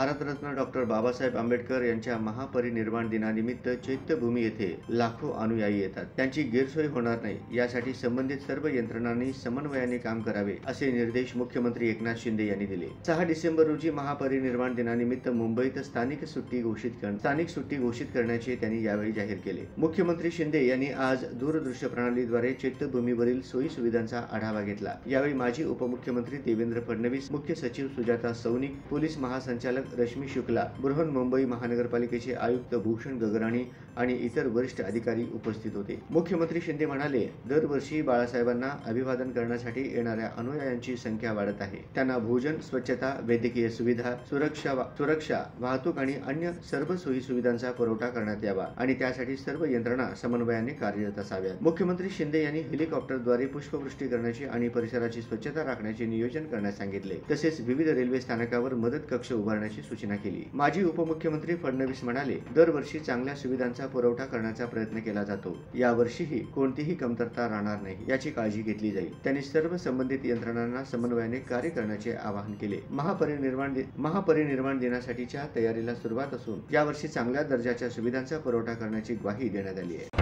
Bharat Ratna doctor Babasaheb Ambedkar यांच्या महापरिनिर्वाण दिनानिमित्त चैत्यभूमी येथे लाखो अनुयायी येतात। त्यांची गैरसोय होणार नाही यासाठी संबंधित सर्व यंत्रणांनी समन्वयाने काम करावे असे निर्देश मुख्यमंत्री एकनाथ शिंदे यांनी दिले। 6 डिसेंबर रोजी महापरिनिर्वाण दिनानिमित्त मुंबईत स्थानिक सुट्टी घोषित करण्याचे त्यांनी यावेळी जाहीर केले। मुख्यमंत्री शिंदे यांनी आज दूरदृश्य प्रणालीद्वारे चैत्यभूमीवरील सोयी सुविधांचा आढावा घेतला। यावेळी माजी उपमुख्यमंत्री देवेंद्र फडणवीस, मुख्य सचिव सुजाता सौनिक, पोलीस महासंचालक रश्मी शुक्ला, बृहन्मुंबई महानगरपालिकेचे आयुक्त भूषण गगराणी आणि इतर वरिष्ठ अधिकारी उपस्थित होते। मुख्यमंत्री शिंदे म्हणाले, दरवर्षी बाळासाहेबांना अभिवादन करण्यासाठी येणाऱ्या अनुयायांची संख्या वाढत आहे। त्यांना भोजन, स्वच्छता, वैद्यकीय सुविधा, सुरक्षा, वाहतूक आणि अन्य सर्व सोयी सुविधांचा पुरवठा करण्यात यावा आणि त्यासाठी सर्व यंत्रणा समन्वयाने कार्यरत असाव्यात। मुख्यमंत्री शिंदे यांनी हेलिकॉप्टरद्वारे पुष्पवृष्टी करण्याची आणि परिसराची स्वच्छता राखण्याचे नियोजन करण्यास सांगितले। तसेच विविध रेल्वे स्थानकावर मदत कक्ष उभारण्याची सूचना केली। माजी उपमुख्यमंत्री फडणवीस म्हणाले, दरवर्षी चांगल्या सुविधांचा पुरवठा करण्याचा प्रयत्न केला जातो। यावर्षीही कोणतीही कमतरता राहणार नाही याची काळजी घेतली जाईल। त्यांनी सर्व संबंधित यंत्रणांना समन्वयाने कार्य करण्याचे आवाहन केले। महापरिनिर्वाण दिनासाठीच्या तयारीला सुरुवात असून यावर्षी चांगल्या दर्जाच्या सुविधांचा पुरवठा करण्याची ग्वाही देण्यात आली आहे।